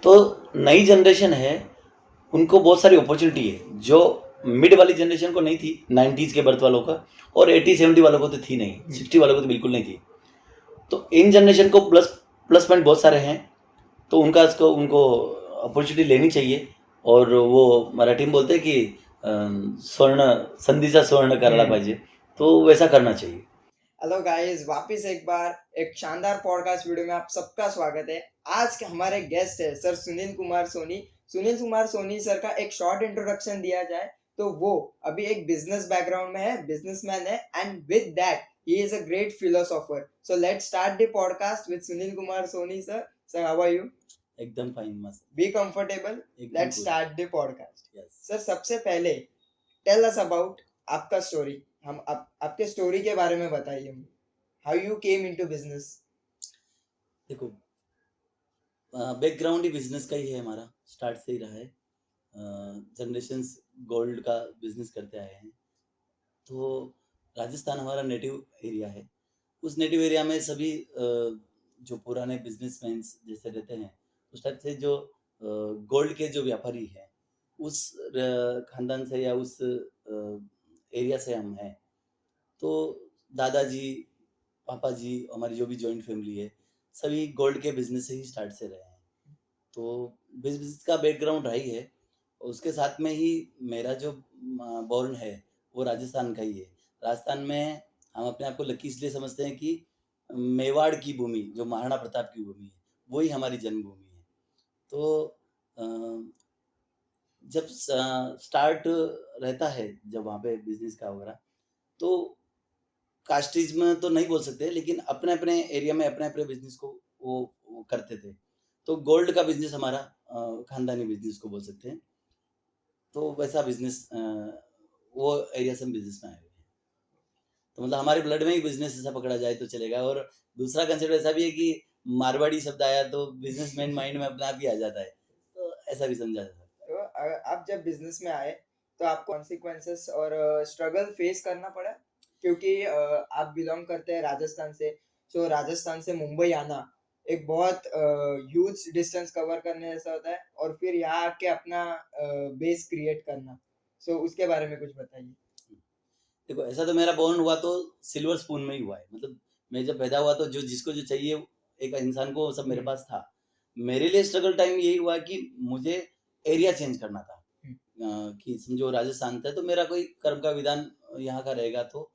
तो नई जनरेशन है, उनको बहुत सारी अपॉर्चुनिटी है जो मिड वाली जनरेशन को नहीं थी, 90s के बर्थ वालों का, और 80-70 वालों को तो थी नहीं, 60 वालों को तो बिल्कुल नहीं थी। तो इन जनरेशन को प्लस प्लस पॉइंट बहुत सारे हैं, तो उनको अपॉर्चुनिटी लेनी चाहिए। और वो मराठी में बोलते हैं कि स्वर्ण संधीचा स्वर्ण करायला पाहिजे, तो वैसा करना चाहिए। हेलो गाइस, वापस एक बार एक शानदार पॉडकास्ट वीडियो में आप सबका स्वागत है। आज के हमारे गेस्ट है सर सुनील कुमार सोनी। सुनील कुमार सोनी सर का एक शॉर्ट इंट्रोडक्शन दिया जाए तो वो अभी एक बिजनेस बैकग्राउंड में है, बिजनेसमैन है, and with that he is a great philosopher. So let's start the podcast with Sunil Kumar Soni sir. Sir, how are you? एकदम फाइन, मस्त, बी कंफर्टेबल। एकदम let's cool. Start the podcast. Yes. Sir, सबसे पहले tell us about आपका स्टोरी। आपके story के बारे में बताइए। How you came into business? देखो, बैकग्राउंड ही बिजनेस का ही है, हमारा स्टार्ट से ही रहा है। जनरेशन्स गोल्ड का बिजनेस करते आए हैं। तो राजस्थान हमारा नेटिव एरिया है। उस नेटिव एरिया में सभी जो पुराने बिजनेसमैन जैसे रहते हैं, उस टाइप से जो गोल्ड के जो व्यापारी हैं, उस खानदान से या उस एरिया से हम हैं। तो दादाजी, पापा जी, हमारी जो भी जॉइंट फैमिली है, सभी गोल्ड के बिजनेस से ही स्टार्ट से रहे हैं। तो बिजनेस का बैकग्राउंड रही है, और उसके साथ में ही मेरा जो बॉर्न है वो राजस्थान का ही है। राजस्थान में हम अपने आप को लकी इसलिए समझते हैं कि मेवाड़ की भूमि, जो महाराणा प्रताप की भूमि है, वही हमारी जन्मभूमि है। तो अ, जब स्टार्ट रहता है, जब वहाँ पे बिजनेस का वगैरह, तो कास्टिज़ में तो नहीं बोल सकते, लेकिन अपने-अपने एरिया में अपने-अपने बिज़नेस को वो करते थे। तो गोल्ड का बिज़नेस हमारा खानदानी बिज़नेस को बोल सकते हैं। तो वैसा बिज़नेस वो एरिया से हम बिज़नेस में आए हुए हैं। तो मतलब हमारे ब्लड में ही बिज़नेस ऐसा पकड़ा जाए तो चलेगा। और दूसरा कंसेप्ट ऐसा भी है कि मारवाड़ी शब्द आया तो बिज़नेसमैन माइंड में अपने आप ही आ जाता है। तो ऐसा भी समझा जा सकता है। तो आप जब बिजनेस में आए तो आपको कॉन्सिक्वेंसेस और स्ट्रगल फेस करना पड़ा, क्योंकि आप बिलोंग करते हैं राजस्थान से। सो राजस्थान से मुंबई आना एक बहुत ह्यूज डिस्टेंस कवर करने जैसा होता है, और फिर यहाँ आके अपना बेस क्रिएट करना। सो उसके बारे में कुछ बताइए। देखो, ऐसा तो मेरा बॉर्न हुआ तो सिल्वर स्पून में ही हुआ है। मतलब मैं जब पैदा हुआ तो जो जिसको जो चाहिए एक इंसान को, सब मेरे पास था। मेरे लिए स्ट्रगल टाइम यही हुआ कि मुझे एरिया चेंज करना था। कि समझो राजस्थान था तो मेरा कोई कर्म का विधान यहाँ का रहेगा, तो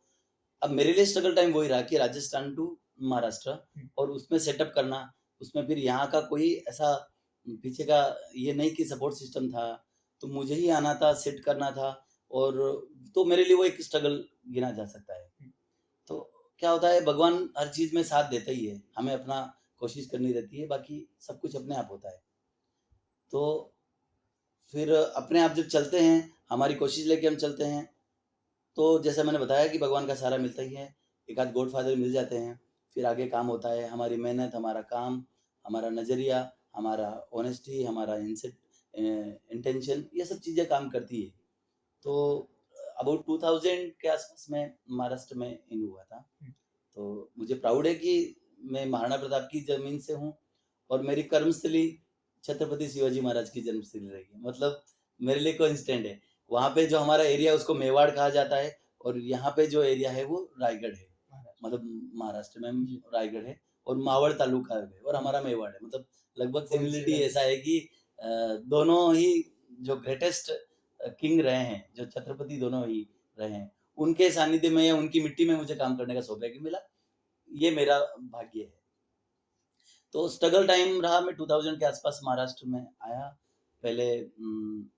अब मेरे लिए स्ट्रगल टाइम वही रहा कि राजस्थान टू महाराष्ट्र, और उसमें सेटअप करना। उसमें फिर यहाँ का कोई ऐसा पीछे का ये नहीं कि सपोर्ट सिस्टम था, तो मुझे ही आना था, सेट करना था। और तो मेरे लिए वो एक स्ट्रगल गिना जा सकता है। तो क्या होता है, भगवान हर चीज़ में साथ देता ही है, हमें अपना कोशिश करनी रहती है, बाकी सब कुछ अपने आप होता है। तो फिर अपने आप जब चलते हैं, हमारी कोशिश लेके हम चलते हैं, तो जैसा मैंने बताया कि भगवान का सहारा मिलता ही है, एक आध गॉडफ़ादर मिल जाते हैं, फिर आगे काम होता है। हमारी मेहनत, हमारा काम, हमारा नज़रिया, हमारा ऑनेस्टी, हमारा इंटेंशन, ये सब चीज़ें काम करती है। तो अबाउट 2000 के आसपास में महाराष्ट्र में इन हुआ था। तो मुझे प्राउड है कि मैं महाराणा प्रताप की ज़मीन से हूँ, और मेरी कर्मस्थली छत्रपति शिवाजी महाराज की जन्मस्थली रही है। मतलब मेरे लिए कोइंसिडेंट है। वहाँ पे जो हमारा एरिया है उसको मेवाड़ कहा जाता है, और यहाँ पे जो एरिया है वो रायगढ़ है। मतलब महाराष्ट्र में रायगढ़ है, और मावड़ तालुका है, और हमारा मेवाड़ है। मतलब लगभग सिमिलरिटी ऐसा है कि दोनों ही जो ग्रेटेस्ट किंग रहे हैं, जो छत्रपति दोनों ही रहे हैं, उनके सानिध्य में या उनकी मिट्टी में मुझे काम करने का सौभाग्य मिला। ये मेरा भाग्य है। तो स्ट्रगल टाइम रहा। मैं 2000 के आसपास महाराष्ट्र में आया। पहले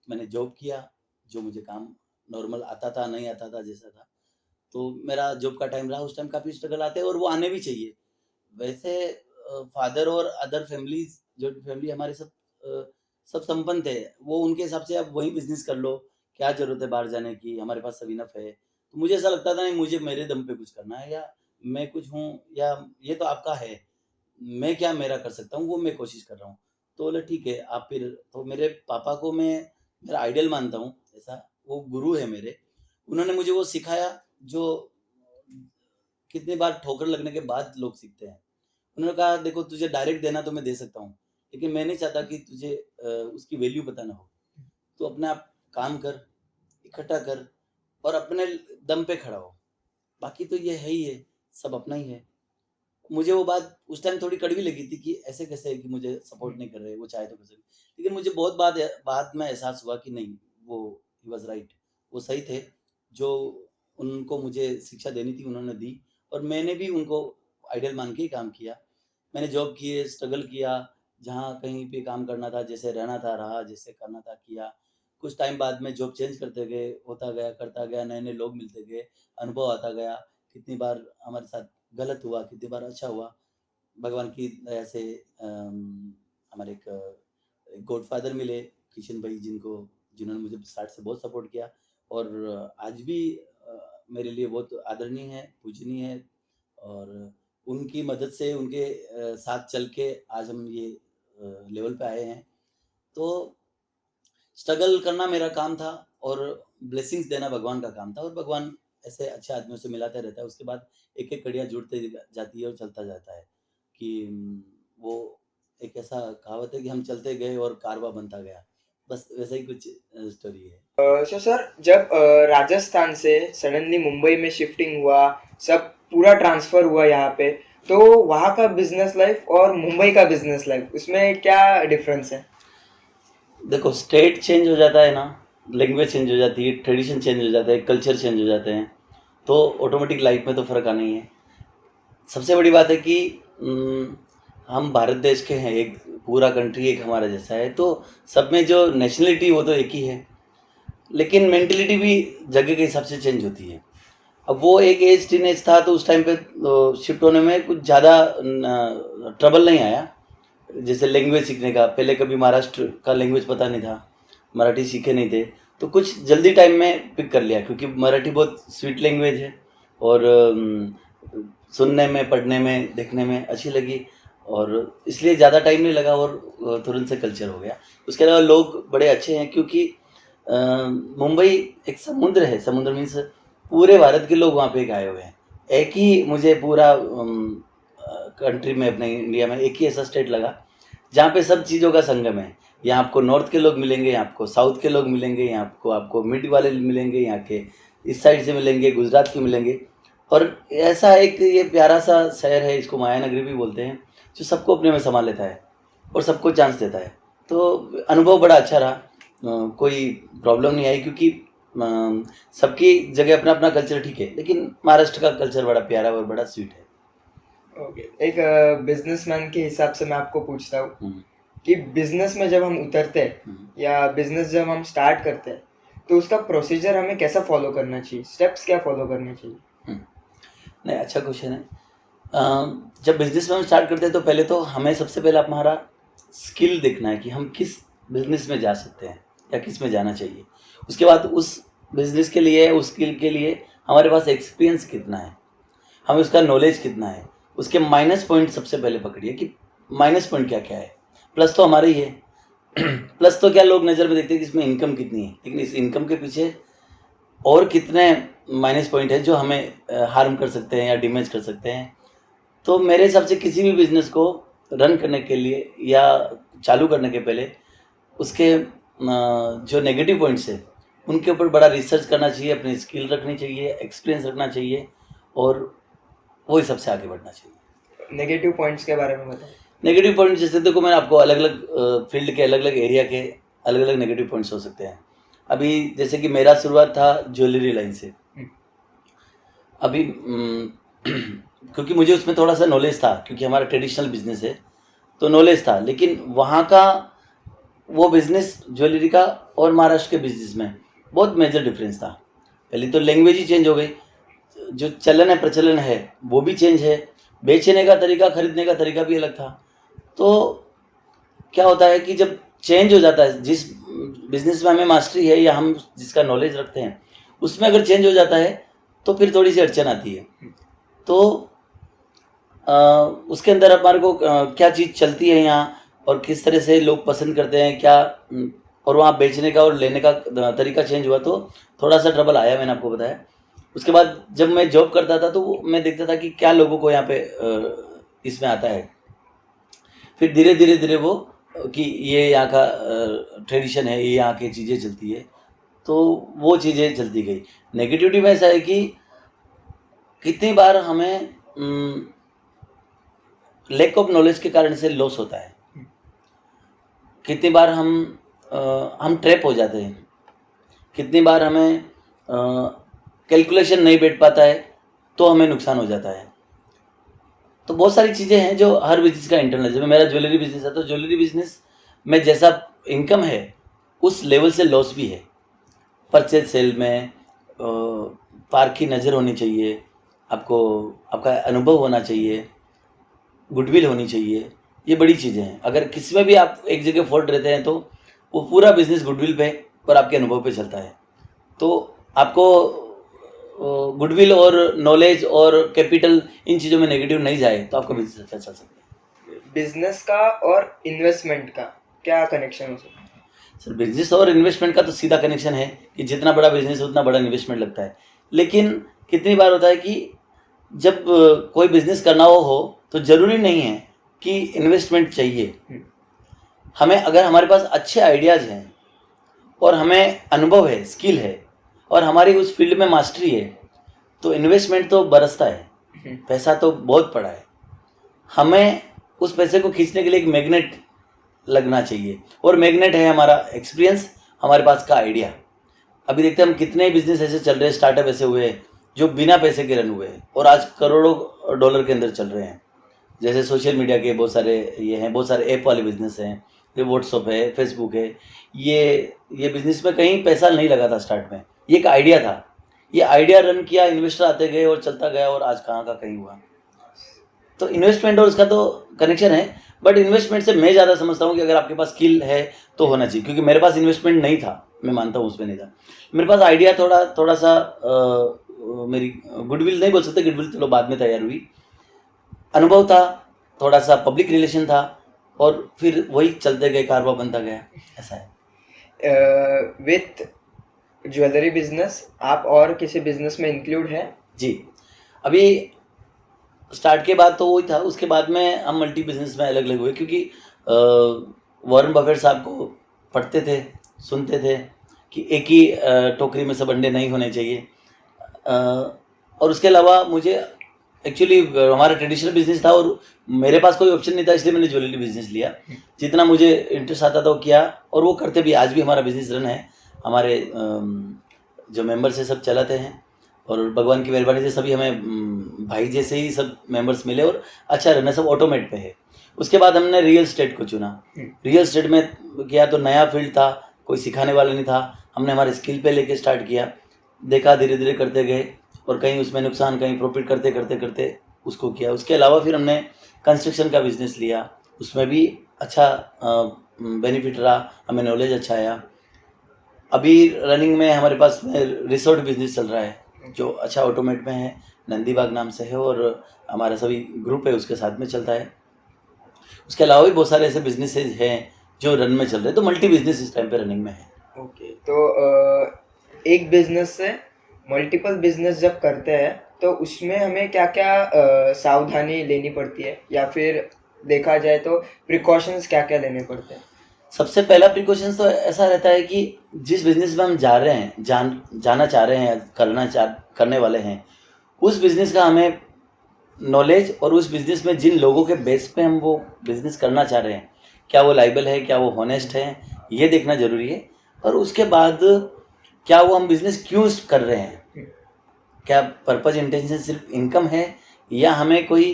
मैंने जॉब किया, जो मुझे काम नॉर्मल आता था, नहीं आता था, जैसा था। तो मेरा जॉब का टाइम रहा, उस टाइम काफ़ी स्ट्रगल आते हैं, और वो आने भी चाहिए। वैसे फादर और अदर फैमिलीज़, जो फैमिली हमारे सब सब संपन्न थे, वो उनके हिसाब से अब वही बिज़नेस कर लो, क्या ज़रूरत है बाहर जाने की, हमारे पास सब इनफ है। तो मुझे ऐसा लगता था नहीं, मुझे मेरे दम पे कुछ करना है, या मैं कुछ हूँ, या ये तो आपका है, मैं क्या मेरा कर सकता हूँ, वो मैं कोशिश कर रहा हूँ। तो बोले ठीक है, आप फिर, तो मेरे पापा को मैं मेरा आइडल मानता हूँ, ऐसा वो गुरु है मेरे। उन्होंने मुझे वो सिखाया जो कितनी बार ठोकर लगने के बाद लोग सीखते हैं। उन्होंने कहा देखो, तुझे डायरेक्ट देना तो मैं दे सकता हूँ, लेकिन मैं नहीं चाहता कि तुझे उसकी वैल्यू पता ना हो। तो अपने आप काम कर, इकट्ठा कर और अपने दम पे खड़ा हो। बाकी तो ये है ही है, सब अपना ही है। मुझे वो बात उस टाइम थोड़ी कड़वी लगी थी कि ऐसे कैसे है कि मुझे सपोर्ट नहीं कर रहे, वो चाहे तो कर सकते। लेकिन मुझे बहुत बाद में एहसास हुआ कि नहीं, वो ही वाज़ राइट, वो सही थे। जो उनको मुझे शिक्षा देनी थी उन्होंने दी और मैंने भी उनको आइडियल मान के ही काम किया। मैंने जॉब किए, स्ट्रगल किया, जहाँ कहीं पे काम करना था, जैसे रहना था रहा, जैसे करना था किया। कुछ टाइम बाद में जॉब चेंज करते गए, होता गया, करता गया, नए-नए लोग मिलते गए, अनुभव आता गया। कितनी बार हमारे साथ गलत हुआ, कितनी बार अच्छा हुआ। भगवान की दया से हमारे एक गॉडफ़ादर मिले, किशन भाई, जिन्होंने मुझे स्टार्ट से बहुत सपोर्ट किया और आज भी मेरे लिए बहुत आदरणीय है, पूजनीय है और उनकी मदद से, उनके साथ चल के आज हम ये लेवल पे आए हैं। तो स्ट्रगल करना मेरा काम था और ब्लेसिंग्स देना भगवान का काम था और भगवान ऐसे अच्छे आदमियों से मिलाता रहता है। उसके बाद एक-एक कड़ियाँ जुड़ते जाती है और चलता जाता है कि वो एक ऐसा कहावत है कि हम चलते गए और कारवां बनता गया। बस वैसा ही कुछ स्टोरी है। सो सर, जब राजस्थान से सडनली मुंबई में शिफ्टिंग हुआ, सब पूरा ट्रांसफर हुआ यहाँ पे, तो वहाँ का बिजनेस लाइफ और मुंबई का बिजनेस लाइफ, उसमें क्या डिफरेंस है? देखो, स्टेट चेंज हो जाता है ना, लैंग्वेज चेंज हो जाती है, ट्रेडिशन चेंज हो जाता है, कल्चर चेंज हो जाते हैं, तो ऑटोमेटिक लाइफ में तो फ़र्क आना ही है। सबसे बड़ी बात है कि हम भारत देश के हैं, एक पूरा कंट्री एक हमारा जैसा है, तो सब में जो नेशनलिटी वो तो एक ही है, लेकिन मेंटालिटी भी जगह के हिसाब से चेंज होती है। अब वो एक एज टीनेज था तो उस टाइम पे शिफ्ट होने में कुछ ज़्यादा ट्रबल नहीं आया। जैसे लैंग्वेज सीखने का, पहले कभी महाराष्ट्र का लैंग्वेज पता नहीं था, मराठी सीखे नहीं थे, तो कुछ जल्दी टाइम में पिक कर लिया क्योंकि मराठी बहुत स्वीट लैंग्वेज है और सुनने में, पढ़ने में, देखने में अच्छी लगी और इसलिए ज़्यादा टाइम नहीं लगा और तुरंत से कल्चर हो गया। उसके अलावा लोग बड़े अच्छे हैं क्योंकि मुंबई एक समुद्र है, समुद्र मीन्स पूरे भारत के लोग वहाँ पे एक आए हुए हैं। एक ही मुझे पूरा कंट्री में, अपने इंडिया में एक ही ऐसा स्टेट लगा जहाँ पे सब चीज़ों का संगम है। यहाँ आपको नॉर्थ के लोग मिलेंगे, यहाँ आपको साउथ के लोग मिलेंगे, यहाँ आपको मिड वाले मिलेंगे, यहाँ के इस साइड से मिलेंगे, गुजरात के मिलेंगे और ऐसा एक ये प्यारा सा शहर है, इसको माया नगरी भी बोलते हैं, जो सबको अपने में समा लेता है और सबको चांस देता है। तो अनुभव बड़ा अच्छा रहा, कोई प्रॉब्लम नहीं आई क्योंकि सबकी जगह अपना अपना कल्चर ठीक है, लेकिन महाराष्ट्र का कल्चर बड़ा प्यारा और बड़ा स्वीट है। ओके, एक बिजनेसमैन के हिसाब से मैं आपको पूछता हूँ हम्म, कि बिजनेस में जब हम उतरते हैं हम्म। या बिजनेस जब हम स्टार्ट करते हैं, तो उसका प्रोसीजर हमें कैसा फॉलो करना चाहिए, स्टेप्स क्या फॉलो करने चाहिए? नहीं, अच्छा क्वेश्चन है। जब बिजनेस में हम स्टार्ट करते हैं तो पहले तो हमें सबसे पहले हमारा स्किल देखना है कि हम किस बिजनेस में जा सकते हैं या किस में जाना चाहिए। उसके बाद उस बिजनेस के लिए, उस स्किल के लिए हमारे पास एक्सपीरियंस कितना है, हमें उसका नॉलेज कितना है। उसके माइनस पॉइंट सबसे पहले पकड़िए कि माइनस पॉइंट क्या क्या है। प्लस तो हमारा ही है। प्लस तो क्या लोग नज़र में देखते हैं कि इसमें इनकम कितनी है, लेकिन इस इनकम के पीछे और कितने माइनस पॉइंट है जो हमें हार्म कर सकते हैं या डैमेज कर सकते हैं। तो मेरे हिसाब से किसी भी बिज़नेस को रन करने के लिए या चालू करने के पहले उसके जो नेगेटिव पॉइंट्स हैं उनके ऊपर बड़ा रिसर्च करना चाहिए, अपनी स्किल रखनी चाहिए, एक्सपीरियंस रखना चाहिए और वो हिसाब से आगे बढ़ना चाहिए। नेगेटिव पॉइंट्स के बारे में बताएं। नेगेटिव पॉइंट जैसे देखो, मैंने आपको अलग-अलग फील्ड के, अलग-अलग एरिया के अलग-अलग नेगेटिव पॉइंट्स हो सकते हैं। अभी जैसे कि मेरा शुरुआत था ज्वेलरी लाइन से। अभी क्योंकि मुझे उसमें थोड़ा-सा नॉलेज था क्योंकि हमारा ट्रेडिशनल बिज़नेस है, तो नॉलेज था। लेकिन वहाँ का वो बिज़नेस ज्वेलरी का और महाराष्ट्र के बिज़नेस में बहुत मेजर डिफरेंस था। पहले तो लैंग्वेज ही चेंज हो गई, जो चलन है, प्रचलन है, वो भी चेंज है, बेचने का तरीका, खरीदने का तरीका भी अलग था। तो क्या होता है कि जब चेंज हो जाता है, जिस बिज़नेस में हमें मास्टरी है या हम जिसका नॉलेज रखते हैं, उसमें अगर चेंज हो जाता है, तो फिर थोड़ी-सी अड़चन आती है। तो उसके अंदर हमारे को क्या चीज़ चलती है यहाँ और किस तरह से लोग पसंद करते हैं, क्या और वहाँ बेचने का और लेने का तरीका चेंज हुआ, तो थोड़ा-सा ट्रबल आया, मैंने आपको बताया। उसके बाद जब मैं जॉब करता था, तो मैं देखता था कि क्या लोगों को यहाँ पे इसमें आता है। फिर धीरे-धीरे वो कि ये यहाँ का ट्रेडिशन है, ये यहाँ की चीज़ें चलती है, तो वो चीज़ें चलती गई। नेगेटिविटी में ऐसा है कि कितनी बार हमें लैक ऑफ नॉलेज के कारण से लॉस होता है। कितनी बार हम ट्रैप हो जाते हैं, कितनी बार हमें कैलकुलेशन नहीं बैठ पाता है, तो हमें नुकसान हो जाता है। तो बहुत सारी चीज़ें हैं जो हर बिजनेस का इंटरनल, जब मेरा ज्वेलरी बिजनेस है तो ज्वेलरी बिजनेस में जैसा इनकम है उस लेवल से लॉस भी है। परचेज सेल में पार की नज़र होनी चाहिए, आपको आपका अनुभव होना चाहिए, गुडविल होनी चाहिए, ये बड़ी चीज़ें हैं। अगर किसी में भी आप एक जगह फॉल्ट रहते हैं तो वो पूरा बिजनेस गुडविल पे और आपके अनुभव पे चलता है। तो आपको गुडविल और नॉलेज और कैपिटल इन चीज़ों में नेगेटिव नहीं जाए तो आपका बिजनेस अच्छा चल सकता है। बिजनेस का और इन्वेस्टमेंट का क्या कनेक्शन हो सकता है? सर, बिजनेस और इन्वेस्टमेंट का तो सीधा कनेक्शन है कि जितना बड़ा बिजनेस उतना बड़ा इन्वेस्टमेंट लगता है। लेकिन कितनी बार होता है कि जब कोई बिजनेस करना हो तो ज़रूरी नहीं है कि इन्वेस्टमेंट चाहिए। हमें, अगर हमारे पास अच्छे आइडियाज़ हैं और हमें अनुभव है, स्किल है और हमारी उस फील्ड में मास्टरी है, तो इन्वेस्टमेंट तो बरसता है, पैसा तो बहुत पड़ा है। हमें उस पैसे को खींचने के लिए एक मैग्नेट लगना चाहिए, और मैग्नेट है हमारा एक्सपीरियंस, हमारे पास का आइडिया। अभी देखते हैं हम कितने बिजनेस ऐसे चल रहे हैं, स्टार्टअप ऐसे हुए हैं जो बिना पैसे के रन हुए हैं और आज करोड़ों डॉलर के अंदर चल रहे हैं। जैसे सोशल मीडिया के बहुत सारे ये हैं, बहुत सारे ऐप वाले बिजनेस हैं, ये व्हाट्सअप है, फेसबुक है। ये बिजनेस में कहीं पैसा नहीं लगा था स्टार्ट में, ये एक आइडिया था, ये आइडिया रन किया, इन्वेस्टर आते गए और चलता गया और आज कहाँ का कहीं हुआ। तो इन्वेस्टमेंट और उसका तो कनेक्शन है, बट इन्वेस्टमेंट से मैं ज़्यादा समझता हूँ कि अगर आपके पास स्किल है तो होना चाहिए, क्योंकि मेरे पास इन्वेस्टमेंट नहीं था, मैं मानता हूँ उसमें नहीं था। मेरे पास आइडिया थोड़ा सा मेरी गुडविल नहीं बोल सकते, गुडविल चलो बाद में तैयार हुई, अनुभव था, थोड़ा सा पब्लिक रिलेशन था, और फिर वही चलते गए, कारवा बनता गया, ऐसा है। विथ ज्वेलरी बिजनेस आप और किसी बिजनेस में इंक्लूड है? जी, अभी स्टार्ट के बाद तो वही था, उसके बाद में हम मल्टी बिजनेस में अलग अलग हुए, क्योंकि वॉरेन बफेट साहब को पढ़ते थे, सुनते थे कि एक ही टोकरी में सब अंडे नहीं होने चाहिए। और उसके अलावा मुझे एक्चुअली हमारा ट्रेडिशनल बिजनेस था और मेरे पास कोई ऑप्शन नहीं था, इसलिए मैंने ज्वेलरी बिजनेस लिया। जितना मुझे इंटरेस्ट आता था वो किया, और वो करते भी, आज भी हमारा बिजनेस रन है। हमारे जो मेंबर्स हैं सब चलाते हैं, और भगवान की मेहरबानी से सभी हमें भाई जैसे ही सब मेंबर्स मिले और अच्छा रन है, सब ऑटोमेट पे है। उसके बाद हमने रियल एस्टेट को चुना। रियल एस्टेट में किया तो नया फील्ड था, कोई सिखाने वाला नहीं था, हमने हमारे स्किल पे लेके स्टार्ट किया, देखा, धीरे धीरे करते गए, और कहीं उसमें नुकसान, कहीं प्रॉफिट करते करते करते उसको किया। उसके अलावा फिर हमने कंस्ट्रक्शन का बिजनेस लिया, उसमें भी अच्छा बेनिफिट रहा, हमें नॉलेज अच्छा आया। अभी रनिंग में हमारे पास रिसोर्ट बिजनेस चल रहा है जो अच्छा ऑटोमेट में है, नंदीबाग नाम से है, और हमारा सभी ग्रुप है उसके साथ में चलता है। उसके अलावा भी बहुत सारे ऐसे बिजनेसेस हैं जो रन में चल रहे हैं, तो मल्टी बिजनेस इस टाइम पे रनिंग में है। ओके, तो एक बिजनेस से मल्टीपल बिजनेस जब करते हैं तो उसमें हमें क्या क्या सावधानी लेनी पड़ती है, या फिर देखा जाए तो प्रिकॉशंस क्या क्या लेने पड़ते हैं? सबसे पहला प्रिकॉशंस तो ऐसा रहता है कि जिस बिजनेस में हम जा रहे हैं, जाना चाह रहे हैं, करने वाले हैं, उस बिजनेस का हमें नॉलेज, और उस बिजनेस में जिन लोगों के बेस पे हम वो बिजनेस करना चाह रहे हैं, क्या वो लायबल है, क्या वो हॉनेस्ट है, ये देखना ज़रूरी है। और उसके बाद क्या वो हम बिजनेस क्यों कर रहे हैं, क्या पर्पज इंटेंशन सिर्फ इनकम है, या हमें कोई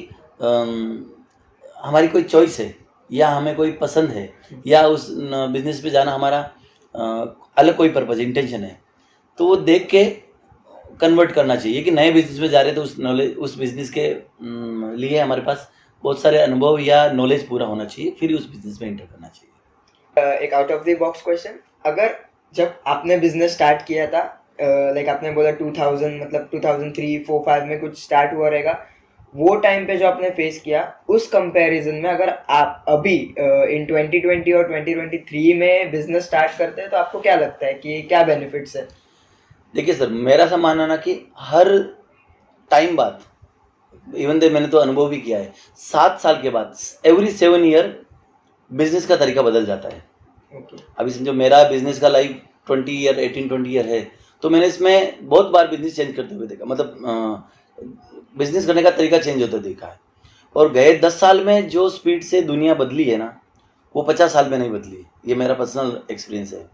हमारी कोई चॉइस है, या हमें कोई पसंद है, या उस बिजनेस पे जाना हमारा अलग कोई पर्पज इंटेंशन है। तो वो देख के कन्वर्ट करना चाहिए कि नए बिजनेस में जा रहे हैं तो उस नॉलेज, उस बिजनेस के लिए हमारे पास बहुत सारे अनुभव या नॉलेज पूरा होना चाहिए, फिर उस बिजनेस में एंटर करना चाहिए। एक out of the box question, अगर जब आपने बिजनेस स्टार्ट किया था, लाइक आपने बोला 2000 मतलब 2003, 4, 5 में कुछ स्टार्ट हुआ रहेगा, वो टाइम पे जो आपने फेस किया, उस कंपैरिजन में अगर आप अभी इन 2020 और 2023 में बिजनेस स्टार्ट करते हैं तो आपको क्या लगता है कि क्या बेनिफिट्स है? देखिए सर, मेरा ऐसा मानना ना कि हर टाइम बाद, इवन दे मैंने तो अनुभव भी किया है, 7 साल के बाद, एवरी 7 ईयर बिजनेस का तरीका बदल जाता है। ओके। अभी समझो मेरा बिजनेस का लाइफ 18-20 ईयर है, तो मैंने इसमें बहुत बार बिजनेस चेंज करते हुए देखा, मतलब बिजनेस करने का तरीका चेंज होता देखा है। और गए 10 साल में जो स्पीड से दुनिया बदली है ना, वो 50 साल में नहीं बदली। ये मेरा पर्सनल एक्सपीरियंस है।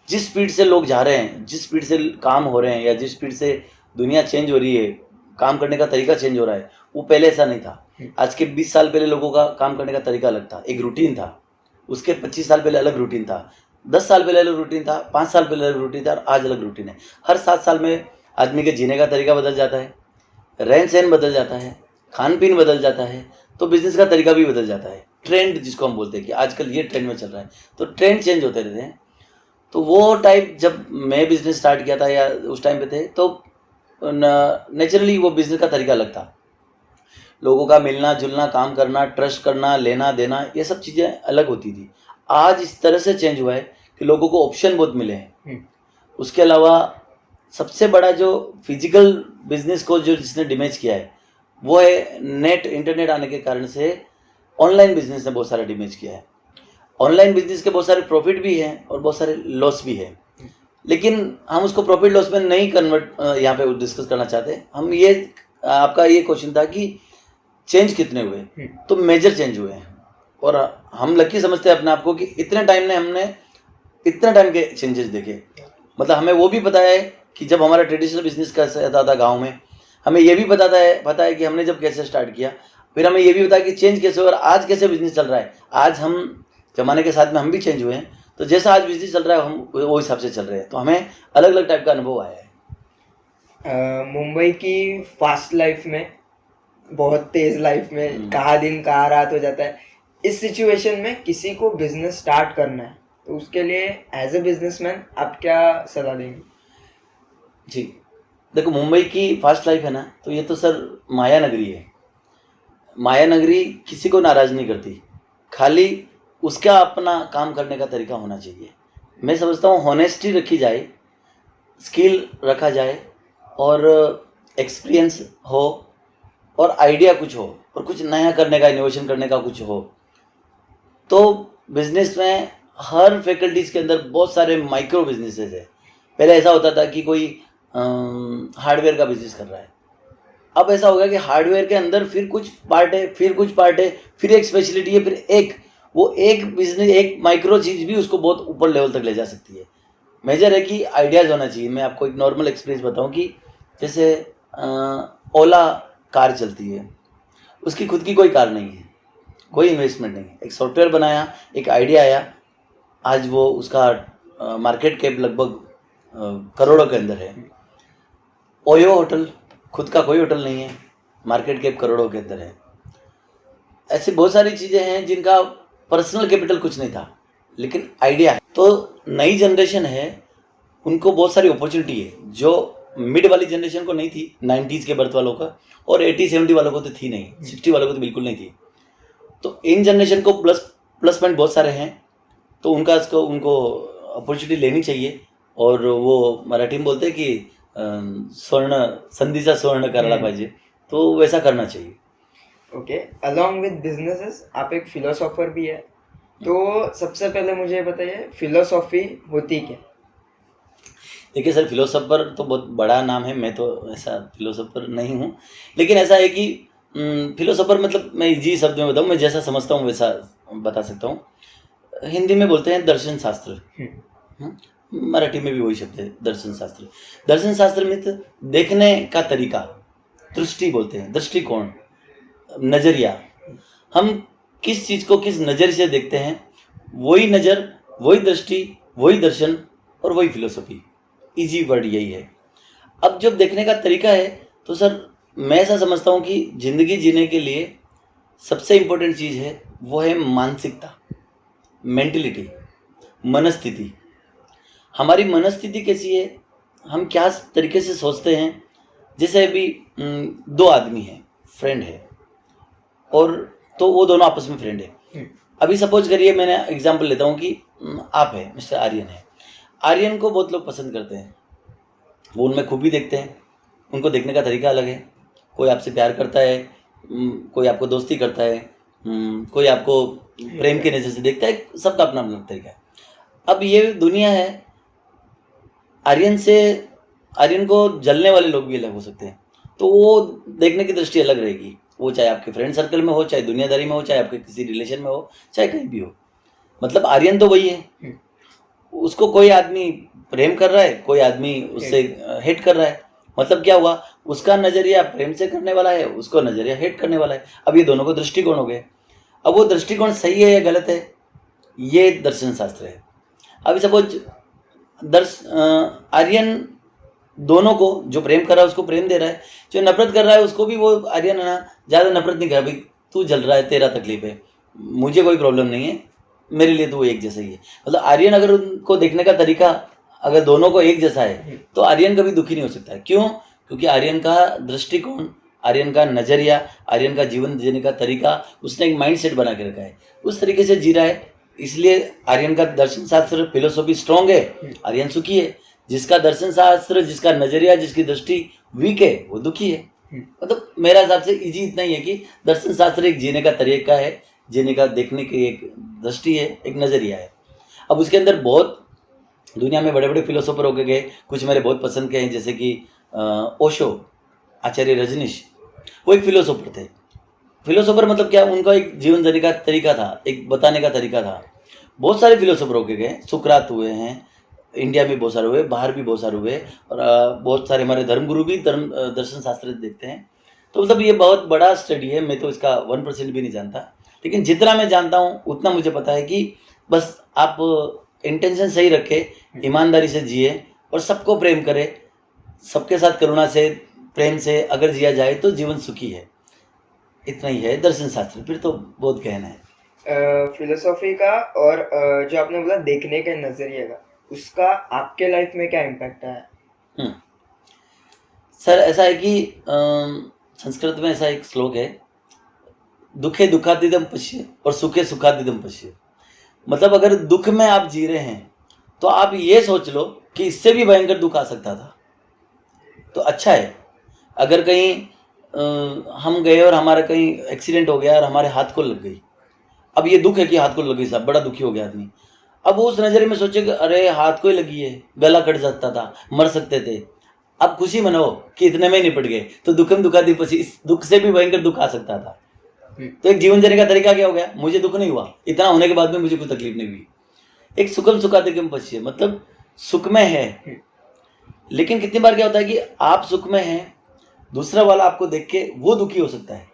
जिस स्पीड से लोग जा रहे हैं, जिस स्पीड से काम हो रहे हैं, या जिस स्पीड से दुनिया चेंज हो रही है, काम करने का तरीका चेंज हो रहा है, वो पहले ऐसा नहीं था। आज के 20 साल पहले लोगों का काम करने का तरीका अलग था, एक रूटीन था। उसके 25 साल पहले अलग रूटीन था, 10 साल पहले अलग रूटीन था, 5 साल पहले अलग रूटीन था, और आज अलग रूटीन है। हर 7 साल में आदमी के जीने का तरीका बदल जाता है, रहन सहन बदल जाता है, खान पीन बदल जाता है, तो बिजनेस का तरीका भी बदल जाता है। ट्रेंड जिसको हम बोलते हैं कि आजकल ये ट्रेंड में चल रहा है, तो ट्रेंड चेंज होते रहते हैं। तो वो टाइप जब मैं बिजनेस स्टार्ट किया था या उस टाइम पे थे, तो नेचुरली वो बिजनेस का तरीका अलग था। लोगों का मिलना जुलना, काम करना, ट्रस्ट करना, लेना देना, ये सब चीज़ें अलग होती थी। आज इस तरह से चेंज हुआ है कि लोगों को ऑप्शन बहुत मिले हैं। उसके अलावा सबसे बड़ा जो फिजिकल बिजनेस को जो जिसने डिमेज किया है, वो है नेट, इंटरनेट आने के कारण से ऑनलाइन बिजनेस ने बहुत सारा डिमेज किया है। ऑनलाइन बिजनेस के बहुत सारे प्रॉफिट भी हैं और बहुत सारे लॉस भी है, लेकिन हम उसको प्रॉफिट लॉस में नहीं कन्वर्ट यहाँ पे डिस्कस करना चाहते। हम ये, आपका ये क्वेश्चन था कि चेंज कितने हुए, तो मेजर चेंज हुए हैं। और हम लकी समझते हैं अपने आप को कि इतने टाइम के चेंजेस देखे। मतलब हमें वो भी पता है कि जब हमारा ट्रेडिशनल बिजनेस कैसे रहता था गाँव में, हमें ये भी पता है कि हमने जब कैसे स्टार्ट किया, फिर हमें ये भी पता है कि चेंज कैसे हुआ और आज कैसे बिजनेस चल रहा है। आज हम ज़माने के साथ में हम भी चेंज हुए हैं, तो जैसा आज बिजनेस चल रहा है हम वो हिसाब से चल रहे हैं, तो हमें अलग अलग टाइप का अनुभव आया है। मुंबई की फास्ट लाइफ में, बहुत तेज लाइफ में कहाँ दिन कहाँ रात हो जाता है। इस सिचुएशन में किसी को बिजनेस स्टार्ट करना है, तो उसके लिए एज ए बिजनेसमैन आप क्या सलाह देंगे? जी देखो, मुंबई की फास्ट लाइफ है ना, तो ये तो सर माया नगरी है। माया नगरी किसी को नाराज़ नहीं करती, खाली उसका अपना काम करने का तरीका होना चाहिए। मैं समझता हूँ हॉनेस्टी रखी जाए, स्किल रखा जाए, और एक्सपीरियंस हो, और आइडिया कुछ हो, और कुछ नया करने का, इनोवेशन करने का कुछ हो, तो बिजनेस में हर फैकल्टीज़ के अंदर बहुत सारे माइक्रो बिजनेसेस है। पहले ऐसा होता था कि कोई हार्डवेयर का बिजनेस कर रहा है, अब ऐसा हो गया कि हार्डवेयर के अंदर फिर कुछ पार्ट है, फिर कुछ पार्ट है, फिर एक स्पेशलिटी है, फिर एक बिजनेस, एक माइक्रो चीज़ भी उसको बहुत ऊपर लेवल तक ले जा सकती है। मेजर है कि आइडियाज़ होना चाहिए। मैं आपको एक नॉर्मल एक्सपीरियंस बताऊं कि जैसे ओला कार चलती है, उसकी खुद की कोई कार नहीं है, कोई इन्वेस्टमेंट नहीं है, एक सॉफ्टवेयर बनाया, एक आइडिया आया, आज वो उसका मार्केट कैप लगभग करोड़ों के अंदर है। ओयो होटल, खुद का कोई होटल नहीं है, मार्केट कैप करोड़ों के अंदर है। ऐसी बहुत सारी चीज़ें हैं जिनका पर्सनल कैपिटल कुछ नहीं था, लेकिन आइडिया है। तो नई जनरेशन है, उनको बहुत सारी अपॉर्चुनिटी है जो मिड वाली जनरेशन को नहीं थी, 90s के बर्थ वालों का, और 80-70 वालों को तो थी नहीं, 60 वालों को तो बिल्कुल नहीं थी। तो इन जनरेशन को प्लस पॉइंट बहुत सारे हैं, तो उनको अपॉर्चुनिटी लेनी चाहिए। और वो मराठी में बोलते हैं कि स्वर्ण संधीचा स्वर्ण करायला पाहिजे, तो वैसा करना चाहिए। ओके, अलॉन्ग विद बिजनेसेस आप एक फिलोसोफर भी है, तो सबसे पहले मुझे बताइए फिलोसॉफी होती क्या? देखिए सर, फिलोसोफर तो बहुत बड़ा नाम है, मैं तो ऐसा फिलोसोफर नहीं हूँ, लेकिन ऐसा है कि फिलोसोफर मतलब मैं इजी शब्द में बताऊँ, मैं जैसा समझता हूँ वैसा बता सकता हूँ। हिंदी में बोलते हैं दर्शन शास्त्र, मराठी में भी वही शब्द है, दर्शन शास्त्र। दर्शन शास्त्र में तो देखने का तरीका, दृष्टि बोलते हैं, दृष्टिकोण, नज़रिया। हम किस चीज़ को किस नज़र से देखते हैं, वही नज़र, वही दृष्टि, वही दर्शन और वही फिलोसफी। इजी वर्ड यही है। अब जब देखने का तरीका है, तो सर मैं ऐसा समझता हूँ कि ज़िंदगी जीने के लिए सबसे इम्पोर्टेंट चीज़ है, वो है मानसिकता, मेंटलिटी, मनस्थिति। हमारी मनस्थिति कैसी है, हम क्या तरीके से सोचते हैं। जैसे अभी 2 आदमी हैं, फ्रेंड है, और तो वो दोनों आपस में फ्रेंड है। अभी सपोज करिए, मैंने एग्जांपल लेता हूँ कि आप है, मिस्टर आर्यन है। आर्यन को बहुत लोग पसंद करते हैं, वो उनमें खूबी देखते हैं, उनको देखने का तरीका अलग है। कोई आपसे प्यार करता है, कोई आपको दोस्ती करता है, कोई आपको प्रेम की नज़र से देखता है, सबका अपना अपना तरीका है। अब ये दुनिया है, आर्यन को जलने वाले लोग भी अलग हो सकते हैं, तो वो देखने की दृष्टि अलग रहेगी। वो चाहे आपके फ्रेंड सर्कल में हो, चाहे दुनियादारी में हो, चाहे आपके किसी रिलेशन में हो, चाहे कहीं भी हो। मतलब आर्यन तो वही है, उसको कोई आदमी प्रेम कर रहा है, कोई आदमी उससे हेट कर रहा है। मतलब क्या हुआ, उसका नज़रिया प्रेम से करने वाला है, उसको नज़रिया हेट करने वाला है। अब ये दोनों को दृष्टिकोण हो गए। अब वो दृष्टिकोण सही है या गलत है, ये दर्शन शास्त्र है। अभी सपोज आर्यन दोनों को, जो प्रेम कर रहा है उसको प्रेम दे रहा है, जो नफरत कर रहा है उसको भी वो आर्यन है ना ज़्यादा नफरत नहीं कर, भाई तू जल रहा है, तेरा तकलीफ है, मुझे कोई प्रॉब्लम नहीं है, मेरे लिए तो वो एक जैसा ही है। मतलब आर्यन अगर उनको देखने का तरीका अगर दोनों को एक जैसा है तो आर्यन कभी दुखी नहीं हो सकता है। क्यों? क्योंकि आर्यन का दृष्टिकोण, आर्यन का नज़रिया, आर्यन का जीवन जीने का तरीका, उसने एक माइंड सेट बना के रखा है, उस तरीके से जी रहा है। इसलिए आर्यन का दर्शन शास्त्र फिलोसॉफी स्ट्रॉन्ग है, आर्यन सुखी है। जिसका दर्शन शास्त्र, जिसका नज़रिया, जिसकी दृष्टि वीक है, वो दुखी है। मतलब मेरा हिसाब से इजी इतना ही है कि दर्शन शास्त्र एक जीने का तरीका है, जीने का देखने की एक दृष्टि है, एक नज़रिया है। अब उसके अंदर बहुत दुनिया में बड़े बड़े फिलोसोफर होके गए, कुछ मेरे बहुत पसंद के हैं, जैसे कि ओशो, आचार्य रजनीश, वो एक फिलोसोफर थे। फिलोसोफर मतलब क्या, उनका एक जीवन जीने का तरीका था, एक बताने का तरीका था। बहुत सारे फिलोसोफर होके गए, सुकरात हुए हैं, इंडिया में बहुत सारे हुए, बाहर भी बहुत सारे हुए, और बहुत सारे हमारे धर्मगुरु भी दर्शन शास्त्र देखते हैं। तो मतलब ये बहुत बड़ा स्टडी है, मैं तो इसका 1% भी नहीं जानता, लेकिन जितना मैं जानता हूँ उतना मुझे पता है कि बस आप इंटेंशन सही रखें, ईमानदारी से जिए और सबको प्रेम करें, सबके साथ करुणा से, प्रेम से अगर जिया जाए तो जीवन सुखी है। इतना ही है दर्शन शास्त्र, फिर तो बहुत गहन है। फिलोसॉफी का और जो आपने बोला देखने के नजरिए का, उसका आपके लाइफ में क्या इम्पैक्ट है? सर ऐसा है कि संस्कृत में ऐसा एक श्लोक है, दुखे दुखातिदम पश्य और सुखे सुखातिदम पश्य। मतलब अगर दुख में आप जी रहे हैं तो आप ये सोच लो कि इससे भी भयंकर दुख आ सकता था, तो अच्छा है। अगर कहीं हम गए और हमारा कहीं एक्सीडेंट हो गया और हमारे हाथ को लग गई, अब ये दुख है कि हाथ को लग गई, साहब बड़ा दुखी हो गया आदमी। अब वो उस नज़रिए में सोचे कि अरे हाथ को ही लगी है, गला कट सकता था, मर सकते थे। अब खुशी मनाओ कि इतने में ही निपट गए, तो दुखम दुखाती पसी, इस दुख से भी भयंकर दुख आ सकता था। तो एक जीवन जीने का तरीका क्या हो गया, मुझे दुख नहीं हुआ, इतना होने के बाद में मुझे कोई तकलीफ नहीं हुई। एक सुखम सुखाते कम पश्य, मतलब सुख में है, लेकिन कितनी बार क्या होता है कि आप सुख में हैं, दूसरा वाला आपको देख के वो दुखी हो सकता है,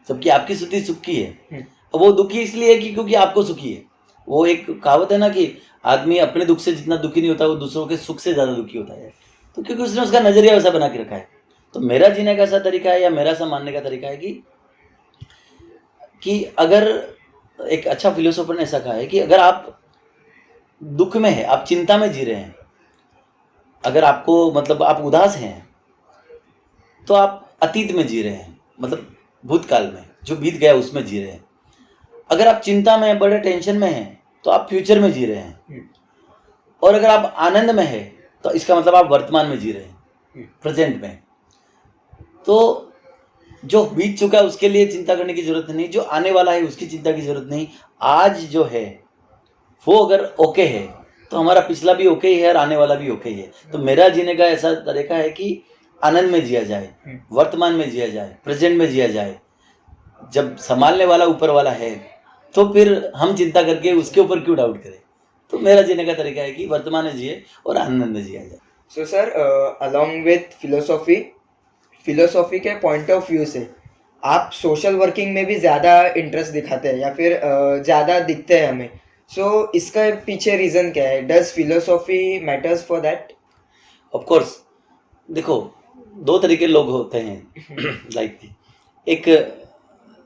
जबकि आपकी स्थिति सुख की है। वो दुखी इसलिए है कि क्योंकि आपको सुखी है। वो एक कहावत है ना कि आदमी अपने दुख से जितना दुखी नहीं होता, वो दूसरों के सुख से ज़्यादा दुखी होता है, तो क्योंकि उसने उसका नज़रिया वैसा बना के रखा है। तो मेरा जीने का ऐसा तरीका है, या मेरा ऐसा मानने का तरीका है कि अगर एक अच्छा फिलोसोफर ने ऐसा कहा है कि अगर आप दुख में है, आप चिंता में जी रहे हैं, अगर आपको मतलब आप उदास हैं, तो आप अतीत में जी रहे हैं, मतलब भूतकाल में जो बीत गया उसमें जी रहे हैं। अगर आप चिंता में, बड़े टेंशन में हैं, तो आप फ्यूचर में जी रहे हैं। और अगर आप आनंद में हैं, तो इसका मतलब आप वर्तमान में जी रहे हैं, प्रेजेंट में। तो जो बीत चुका है उसके लिए चिंता करने की जरूरत नहीं, जो आने वाला है उसकी चिंता की जरूरत नहीं। आज जो है वो अगर ओके है तो हमारा पिछला भी ओके ही है और आने वाला भी ओके ही है। तो मेरा जीने का ऐसा तरीका है कि आनंद में जिया जाए, वर्तमान में जिया जाए, प्रेजेंट में जिया जाए। जब संभालने वाला ऊपर वाला है तो फिर हम चिंता करके उसके ऊपर क्यों डाउट करें। तो मेरा जीने का तरीका है कि वर्तमान में जिए और आनंद में जिया जाए। So sir, along with philosophy के पॉइंट ऑफ व्यू से आप सोशल वर्किंग में भी ज़्यादा इंटरेस्ट दिखाते हैं या फिर ज़्यादा दिखते हैं हमें। सो इसका पीछे रीज़न क्या है? Does philosophy matters for that? Of course, देखो दो तरीके लोग होते हैं लाइफ की, एक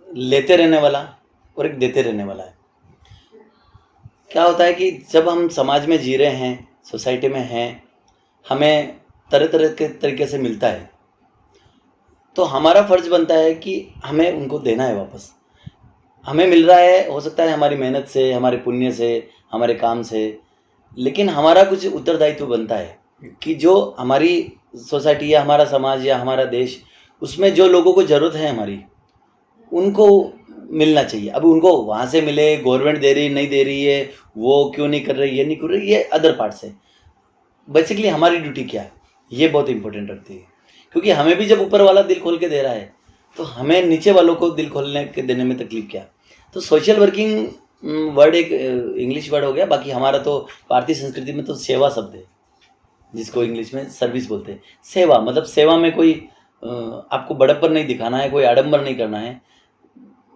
लेते रहने वाला और एक देते रहने वाला है। क्या होता है कि जब हम समाज में जी रहे हैं, सोसाइटी में हैं, हमें तरह तरह के तरीके से मिलता है, तो हमारा फर्ज बनता है कि हमें उनको देना है वापस। हमें मिल रहा है, हो सकता है हमारी मेहनत से, हमारे पुण्य से, हमारे काम से, लेकिन हमारा कुछ उत्तरदायित्व बनता है कि जो हमारी सोसाइटी या हमारा समाज या हमारा देश, उसमें जो लोगों को ज़रूरत है हमारी, उनको मिलना चाहिए। अब उनको वहाँ से मिले, गवर्नमेंट दे रही नहीं दे रही है, वो क्यों नहीं कर रही, ये नहीं कर रही, ये अदर पार्ट्स है। बेसिकली हमारी ड्यूटी क्या है, ये बहुत इंपॉर्टेंट रखती है, क्योंकि हमें भी जब ऊपर वाला दिल खोल के दे रहा है तो हमें नीचे वालों को दिल खोलने के देने में तकलीफ क्या। तो सोशल वर्किंग वर्ड एक इंग्लिश वर्ड हो गया, बाकी हमारा तो भारतीय संस्कृति में तो सेवा शब्द है, जिसको इंग्लिश में सर्विस बोलते हैं। सेवा मतलब सेवा में कोई आपको बड़प्पन नहीं दिखाना है, कोई आडंबर नहीं करना है,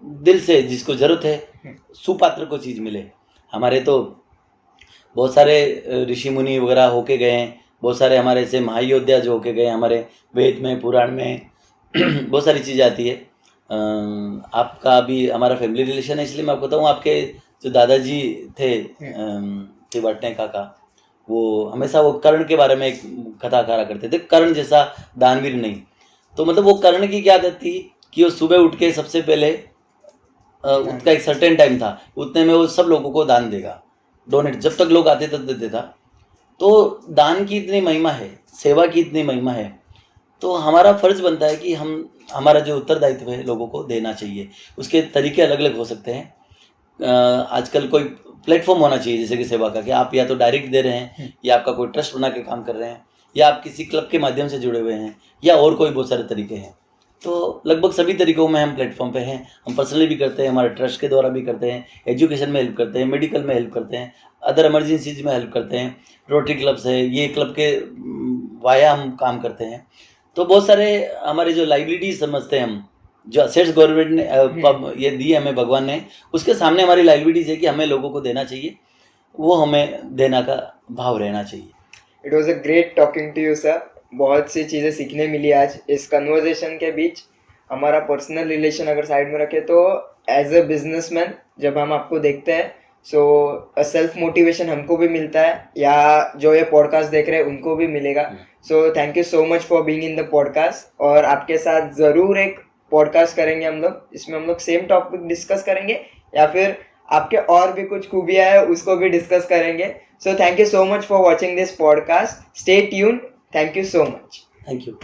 दिल से जिसको जरूरत है सुपात्र को चीज़ मिले। हमारे तो बहुत सारे ऋषि मुनि वगैरह होके गए हैं, बहुत सारे हमारे ऐसे महायोद्धा जो होके गए, हमारे वेद में पुराण में बहुत सारी चीज़ें आती है। आपका अभी हमारा फैमिली रिलेशन है, इसलिए मैं आपको बताऊँ, आपके जो दादाजी थे तिवाटने काका, वो हमेशा वो कर्ण के बारे में एक कथा करा करते थे, कर्ण जैसा दानवीर नहीं। तो मतलब वो कर्ण की क्या आदत थी कि वो सुबह उठ के सबसे पहले उसका एक सर्टेन टाइम था, उतने में वो सब लोगों को दान देगा, डोनेट, जब तक लोग आते तब देते था। तो दान की इतनी महिमा है, सेवा की इतनी महिमा है, तो हमारा फर्ज बनता है कि हम हमारा जो उत्तरदायित्व है लोगों को देना चाहिए। उसके तरीके अलग अलग हो सकते हैं। आजकल कोई प्लेटफॉर्म होना चाहिए जैसे कि सेवा का, कि आप या तो डायरेक्ट दे रहे हैं, या आपका कोई ट्रस्ट बना के काम कर रहे हैं, या आप किसी क्लब के माध्यम से जुड़े हुए हैं, या और कोई बहुत सारे तरीके हैं। तो लगभग सभी तरीकों में हम प्लेटफॉर्म पे हैं। हम पर्सनली भी करते हैं, हमारे ट्रस्ट के द्वारा भी करते हैं, एजुकेशन में हेल्प करते हैं, मेडिकल में हेल्प करते हैं, अदर इमरजेंसीज में हेल्प करते हैं, रोटरी क्लब्स है, ये क्लब के वाया हम काम करते हैं। तो बहुत सारे हमारे जो लाइबिलिटीज समझते हैं हम, जो असेट्स गवर्नमेंट ने ये दी हमें भगवान ने, उसके सामने हमारी लाइबिलिटीज है कि हमें लोगों को देना चाहिए, वो हमें देना का भाव रहना चाहिए। It was a great talking to you sir. बहुत सी चीज़ें सीखने मिली आज इस कन्वर्जेशन के बीच। हमारा पर्सनल रिलेशन अगर साइड में रखे तो एज अ बिजनेसमैन जब हम आपको देखते हैं, सो सेल्फ मोटिवेशन हमको भी मिलता है, या जो ये पॉडकास्ट देख रहे हैं उनको भी मिलेगा। So thank you so much for being in the podcast, और आपके साथ ज़रूर एक पॉडकास्ट करेंगे हम लोग, इसमें हम लोग सेम टॉपिक डिस्कस करेंगे, या फिर आपके और भी कुछ खूबियाँ है उसको भी डिस्कस करेंगे। So thank you so much for watching this podcast. Stay tuned. Thank you so much. Thank you.